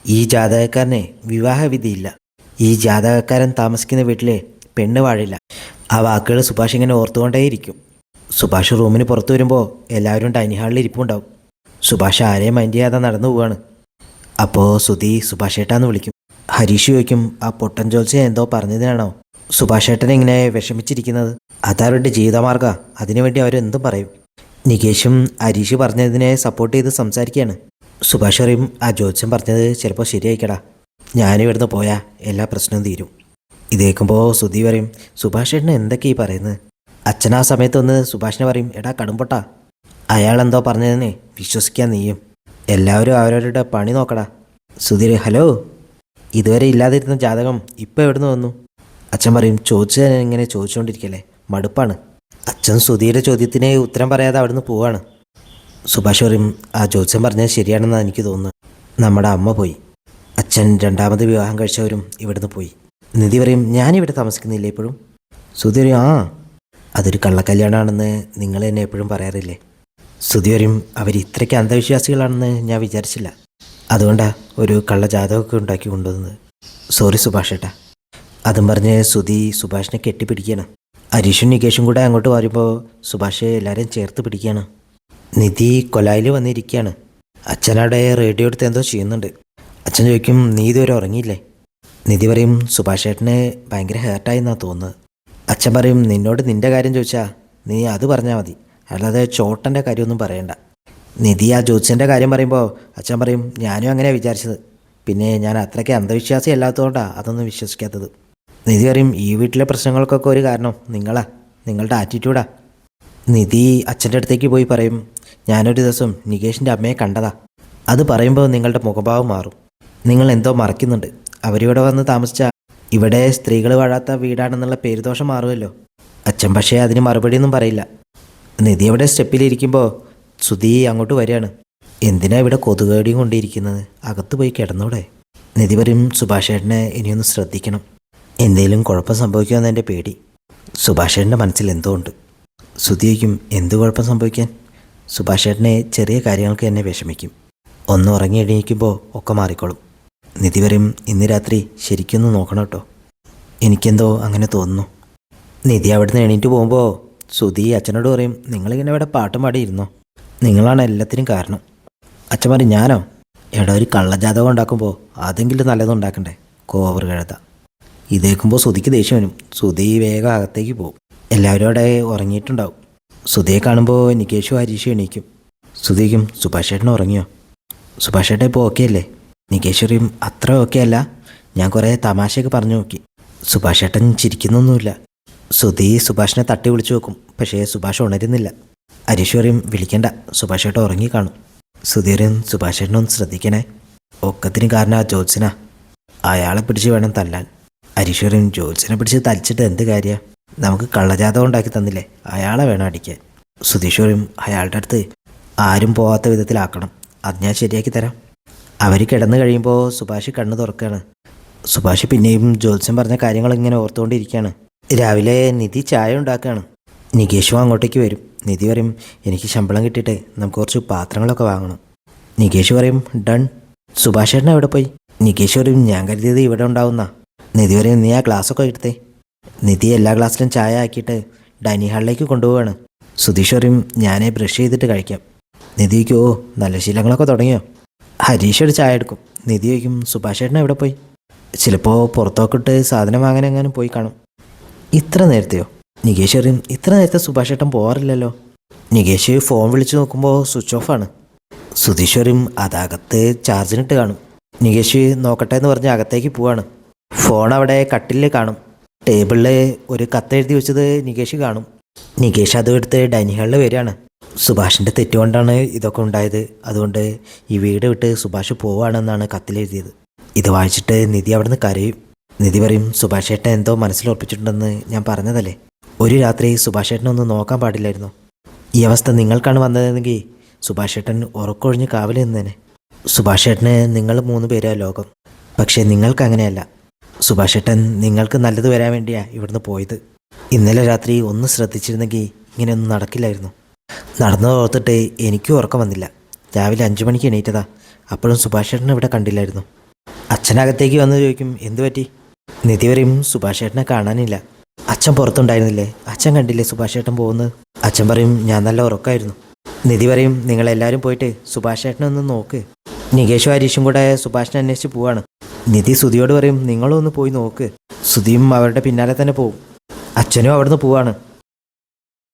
ഈ ജാതകക്കാരനെ വിവാഹവിധിയില്ല. ഈ ജാതകക്കാരൻ താമസിക്കുന്ന വീട്ടിലെ പെണ്ണ് വാഴില്ല. ആ വാക്കുകൾ സുഭാഷ് ഇങ്ങനെ ഓർത്തുകൊണ്ടേയിരിക്കും. സുഭാഷ് റൂമിന് പുറത്തു വരുമ്പോൾ എല്ലാവരും ഡൈനിങ് ഹാളിൽ ഇരിപ്പുണ്ടാവും. സുഭാഷ് ആരെയും മൈൻഡ് ചെയ്യാതെ നടന്നു പോവാണ്. അപ്പോൾ സുധി സുഭാഷ് ഏട്ടാന്ന് വിളിക്കും. ഹരീഷ് ചോദിക്കും, ആ പൊട്ടൻ ജോത്സ്യൻ എന്തോ പറഞ്ഞതിനാണോ സുഭാഷ് ഏട്ടൻ ഇങ്ങനെ വിഷമിച്ചിരിക്കുന്നത്? അതവരുടെ ജീവിതമാർഗ്ഗ, അതിനുവേണ്ടി അവരെന്തും പറയും. നികേഷും ഹരീഷ് പറഞ്ഞതിനെ സപ്പോർട്ട് ചെയ്ത് സംസാരിക്കുകയാണ്. സുഭാഷ് പറയും, ആ ജ്യോത്സ്യൻ പറഞ്ഞത് ചിലപ്പോൾ ശരിയായിക്കടാ, ഞാനിവിടുന്ന് പോയാൽ എല്ലാ പ്രശ്നവും തീരും. ഇത് കേൾക്കുമ്പോൾ സുധി പറയും, സുഭാഷ് ഏട്ടന് എന്തൊക്കെയാ ഈ പറയുന്നത്? അച്ഛൻ ആ സമയത്തൊന്ന് സുഭാഷിനെ പറയും, എടാ കടുംപൊട്ടാ, അയാളെന്തോ പറഞ്ഞതിനെ വിശ്വസിക്കാൻ നീയും. എല്ലാവരും അവരവരുടെ പണി നോക്കടാ. സുധീർ, ഹലോ, ഇതുവരെ ഇല്ലാതിരുന്ന ജാതകം ഇപ്പം എവിടുന്ന് വന്നു? അച്ഛൻ പറയും, ചോദിച്ചത് ഇങ്ങനെ ചോദിച്ചുകൊണ്ടിരിക്കല്ലേ, മടുപ്പാണ്. അച്ഛൻ സുധീരുടെ ചോദ്യത്തിന് ഉത്തരം പറയാതെ അവിടുന്ന് പോവാണ്. സുഭാഷ് പറയും, ആ ജ്യോത്സ്യൻ പറഞ്ഞത് ശരിയാണെന്നാണ് എനിക്ക് തോന്നുന്നത്. നമ്മുടെ അമ്മ പോയി, അച്ഛൻ രണ്ടാമത് വിവാഹം കഴിച്ചവരും ഇവിടുന്ന് പോയി. നിധി പറയും, ഞാനിവിടെ താമസിക്കുന്നില്ല ഇപ്പോഴും. സുധീർ, ആ അതൊരു കള്ളക്കല്യാണമാണെന്ന് നിങ്ങൾ എന്നെ എപ്പോഴും പറയാറില്ലേ? സുധി പറയും, അവർ ഇത്രയ്ക്ക് അന്ധവിശ്വാസികളാണെന്ന് ഞാൻ വിചാരിച്ചില്ല, അതുകൊണ്ടാണ് ഒരു കള്ള ജാതകമൊക്കെ ഉണ്ടാക്കി കൊണ്ടുവന്നത്. സോറി സുഭാഷ് ഏട്ടാ. അതും പറഞ്ഞ് സുധി സുഭാഷിനെ കെട്ടിപ്പിടിക്കുകയാണ്. ഹരീഷും നികേഷും കൂടെ അങ്ങോട്ട് വരുമ്പോൾ സുഭാഷ് എല്ലാവരെയും ചേർത്ത് പിടിക്കുകയാണ്. നിധി കൊലായിൽ വന്നിരിക്കുകയാണ്. അച്ഛനവിടെ റേഡിയോ എടുത്ത് എന്തോ ചെയ്യുന്നുണ്ട്. അച്ഛൻ ചോദിക്കും, നീ ഇതുവരെ ഉറങ്ങിയില്ലേ? നിധി പറയും, സുഭാഷ് ഏട്ടന് ഭയങ്കര ഹേർട്ടായി എന്നാണ് തോന്നുന്നത്. അച്ഛൻ പറയും, നിന്നോട് നിൻ്റെ കാര്യം ചോദിച്ചാൽ നീ അത് പറഞ്ഞാൽ മതി, അല്ലാതെ ചോട്ടൻ്റെ കാര്യമൊന്നും പറയണ്ട. നിധി ആ ജ്യോത്സ്യൻ്റെ കാര്യം പറയുമ്പോൾ അച്ഛൻ പറയും, ഞാനും അങ്ങനെ വിചാരിച്ചത്, പിന്നെ ഞാൻ അത്രയ്ക്ക് അന്ധവിശ്വാസി അല്ലാത്തതുകൊണ്ടാണ് അതൊന്നും വിശ്വസിക്കാത്തത്. നിധി പറയും, ഈ വീട്ടിലെ പ്രശ്നങ്ങൾക്കൊക്കെ ഒരു കാരണം നിങ്ങളാ, നിങ്ങളുടെ ആറ്റിറ്റ്യൂഡാ. നിധി അച്ഛൻ്റെ അടുത്തേക്ക് പോയി പറയും, ഞാനൊരു ദിവസം നികേഷിൻ്റെ അമ്മയെ കണ്ടതാ. അത് പറയുമ്പോൾ നിങ്ങളുടെ മുഖഭാവം മാറും. നിങ്ങൾ എന്തോ മറക്കുന്നുണ്ട്. അവരിവിടെ വന്ന് താമസിച്ചാൽ ഇവിടെ സ്ത്രീകൾ വാഴാത്ത വീടാണെന്നുള്ള പേരുദോഷം മാറുമല്ലോ. അച്ഛൻ പക്ഷേ അതിന് മറുപടിയൊന്നും പറയില്ല. നിധി അവിടെ സ്റ്റെപ്പിലിരിക്കുമ്പോൾ സുധി അങ്ങോട്ട് വരികയാണ്. എന്തിനാ ഇവിടെ കൊതുകടിയും കൊണ്ടിരിക്കുന്നത്, അകത്ത് പോയി കിടന്നൂടെ? നിധി പറയും, സുഭാഷ് ഏട്ടനെ ഇനിയൊന്ന് ശ്രദ്ധിക്കണം, എന്തെങ്കിലും കുഴപ്പം സംഭവിക്കുമെന്ന് എൻ്റെ പേടി. സുഭാഷ് ഏട്ടൻ്റെ മനസ്സിൽ എന്തോ ഉണ്ട്. സുധിക്കും, എന്ത് കുഴപ്പം സംഭവിക്കാൻ? സുഭാഷ് ഏട്ടനെ ചെറിയ കാര്യങ്ങൾക്ക് എന്നെ വിഷമിക്കും, ഒന്ന് ഉറങ്ങി എണീക്കുമ്പോൾ ഒക്കെ മാറിക്കോളും. നിധി പറയും, ഇന്ന് രാത്രി ശരിക്കൊന്ന് നോക്കണം കേട്ടോ, എനിക്കെന്തോ അങ്ങനെ തോന്നുന്നു. നിധി അവിടുന്ന് എണീറ്റ് പോകുമ്പോൾ സുധി അച്ഛനോട് പറയും, നിങ്ങളിങ്ങനെ ഇവിടെ പാട്ടും പാടിയിരുന്നോ? നിങ്ങളാണ് എല്ലാത്തിനും കാരണം. അച്ഛൻ പറയും, ഞാനോ? എടാ, ഒരു കള്ളജാതകം ഉണ്ടാക്കുമ്പോൾ അതെങ്കിലും നല്ലതും ഉണ്ടാക്കണ്ടേ, കോവർ കഴുത. ഇതേക്കുമ്പോൾ സുധിക്ക് ദേഷ്യം വരും. സുധി വേഗം അകത്തേക്ക് പോകും. എല്ലാവരും അവിടെ ഉറങ്ങിയിട്ടുണ്ടാവും. സുധിയെ കാണുമ്പോൾ നികേഷും ഹരീഷും എണീക്കും. സുധിക്കും, സുഭാഷ് ഏട്ടൻ ഉറങ്ങിയോ? സുഭാഷ് ഏട്ടൻ ഇപ്പോൾ ഓക്കെ അല്ലേ? നികേഷ് പറയും, അത്ര ഓക്കെ അല്ല, ഞാൻ കുറേ തമാശയൊക്കെ പറഞ്ഞു നോക്കി. സുഭാഷ് ഏട്ടൻ ചിരിക്കുന്നൊന്നുമില്ല. സുധി സുഭാഷിനെ തട്ടി വിളിച്ചു നോക്കും, പക്ഷേ സുഭാഷ് ഉണരുന്നില്ല. ഹരീഷ് പറയും, വിളിക്കണ്ട, സുഭാഷ് ഏട്ടൻ ഉറങ്ങി കാണും. സുധീരൻ, സുഭാഷ് ഏട്ടനൊന്ന് ശ്രദ്ധിക്കണേ, ഒക്കത്തിന് കാരണം ആ ജ്യോത്സ്യനാ, അയാളെ പിടിച്ച് വേണം തല്ലാൻ. ഹരീഷ് പറയും, ജ്യോത്സ്യനെ പിടിച്ച് തലിച്ചിട്ട് എന്ത് കാര്യമാണ്, നമുക്ക് കള്ളജാതകം ഉണ്ടാക്കി തന്നില്ലേ, അയാളെ വേണം അടിക്കാൻ. സുധീഷ് പറയും, അയാളുടെ അടുത്ത് ആരും പോകാത്ത വിധത്തിലാക്കണം, അത് ഞാൻ ശരിയാക്കി തരാം. അവർ കിടന്നു കഴിയുമ്പോൾ സുഭാഷ് കണ്ണ് തുറക്കുകയാണ്. സുഭാഷ് പിന്നെയും ജ്യോത്സ്യൻ പറഞ്ഞ കാര്യങ്ങൾ ഇങ്ങനെ ഓർത്തുകൊണ്ടിരിക്കുകയാണ്. രാവിലെ നിധി ചായ ഉണ്ടാക്കുകയാണ്. നികേഷും അങ്ങോട്ടേക്ക് വരും. നിധി പറയും, എനിക്ക് ശമ്പളം കിട്ടിയിട്ട് നമുക്ക് കുറച്ച് പാത്രങ്ങളൊക്കെ വാങ്ങണം. നികേഷ് പറയും, ഡൺ. സുഭാഷ് ഏട്ടൻ എവിടെ പോയി? നികേഷ് പറയും, ഞാൻ കരുതിയത് ഇവിടെ ഉണ്ടാവുന്ന. നിധി പറയും, നീ ആ ഗ്ലാസ്സൊക്കെ എടുത്തേ. നിധി എല്ലാ ഗ്ലാസ്സിലും ചായ ആക്കിയിട്ട് ഡൈനിങ് ഹാളിലേക്ക് കൊണ്ടുപോവാണ്. സുധീഷ് പറയും, ഞാനേ ബ്രഷ് ചെയ്തിട്ട് കഴിക്കാം. നിധി ചോദിക്കും, ഓ, നല്ല ശീലങ്ങളൊക്കെ തുടങ്ങിയോ? ഹരീഷ് ഒരു ചായ എടുക്കും. നിധി ചോദിക്കും, സുഭാഷ് ഏട്ടൻ എവിടെ പോയി? ചിലപ്പോൾ പുറത്തോക്കിട്ട് സാധനം വാങ്ങാൻ എങ്ങാനും പോയി കാണും. ഇത്ര നേരത്തെയോ? നികേഷ് പറയും, ഇത്ര നേരത്തെ സുഭാഷ് ഏട്ടൻ പോകാറില്ലല്ലോ. നികേഷ് ഫോൺ വിളിച്ച് നോക്കുമ്പോൾ സ്വിച്ച് ഓഫാണ്. സുധീഷ് പറയും, അതകത്ത് ചാർജിനിട്ട് കാണും. നികേഷ് നോക്കട്ടെ എന്ന് പറഞ്ഞ് അകത്തേക്ക് പോവാണ്. ഫോൺ അവിടെ കട്ടിലിൽ കാണും. ടേബിളിൽ ഒരു കത്തെഴുതി വെച്ചത് നികേഷ് കാണും. നികേഷ് അതും എടുത്ത് ഡൈനിങ് ഹാളിൽ വരികയാണ്. സുഭാഷിൻ്റെ തെറ്റുകൊണ്ടാണ് ഇതൊക്കെ ഉണ്ടായത്, അതുകൊണ്ട് ഈ വീട് വിട്ട് സുഭാഷ് പോവുകയാണെന്നാണ് കത്തിലെഴുതിയത്. ഇത് വായിച്ചിട്ട് നിധി അവിടെ നിന്ന് കരയും. നിധി പറയും, സുഭാഷ് ഏട്ടൻ എന്തോ മനസ്സിലുറപ്പിച്ചിട്ടുണ്ടെന്ന് ഞാൻ പറഞ്ഞതല്ലേ, ഒരു രാത്രി സുഭാഷ് ഏട്ടനെ ഒന്ന് നോക്കാൻ പാടില്ലായിരുന്നു. ഈ അവസ്ഥ നിങ്ങൾക്കാണ് വന്നതെങ്കിൽ സുഭാഷ് ഏട്ടൻ ഉറക്കൊഴിഞ്ഞ് കാവൽ നിന്നേനെ. സുഭാഷ് ഏട്ടന് നിങ്ങൾ 3 പേരാ ലോകം, പക്ഷേ നിങ്ങൾക്ക് അങ്ങനെയല്ല. സുഭാഷ് ഏട്ടൻ നിങ്ങൾക്ക് നല്ലത് വരാൻ വേണ്ടിയാണ് ഇവിടുന്ന് പോയത്. ഇന്നലെ രാത്രി ഒന്ന് ശ്രദ്ധിച്ചിരുന്നെങ്കിൽ ഇങ്ങനെയൊന്നും നടക്കില്ലായിരുന്നു. നടന്നു ഓർത്തിട്ട് എനിക്കും ഉറക്കം വന്നില്ല. രാവിലെ 5 മണിക്ക് എണീറ്റതാ, അപ്പോഴും സുഭാഷ് ഏട്ടനെ ഇവിടെ കണ്ടില്ലായിരുന്നു. അച്ഛനകത്തേക്ക് വന്ന് ചോദിക്കും എന്തു പറ്റി. നിധി പറയും സുഭാഷ് ഏട്ടനെ കാണാനില്ല. അച്ഛൻ പുറത്തുണ്ടായിരുന്നില്ലേ, അച്ഛൻ കണ്ടില്ലേ സുഭാഷ് ഏട്ടൻ പോകുന്നത്. അച്ഛൻ പറയും ഞാൻ നല്ല ഉറക്കമായിരുന്നു. നിധി പറയും നിങ്ങളെല്ലാവരും പോയിട്ട് സുഭാഷ് ഏട്ടനെ ഒന്ന് നോക്ക്. നികേഷും ഹരീഷും കൂടെ സുഭാഷിനെ അന്വേഷിച്ച് പോവാണ്. നിധി സുധിയോട് പറയും നിങ്ങളും ഒന്ന് പോയി നോക്ക്. സുധിയും അവരുടെ പിന്നാലെ തന്നെ പോവും. അച്ഛനും അവിടുന്ന് പോവാണ്.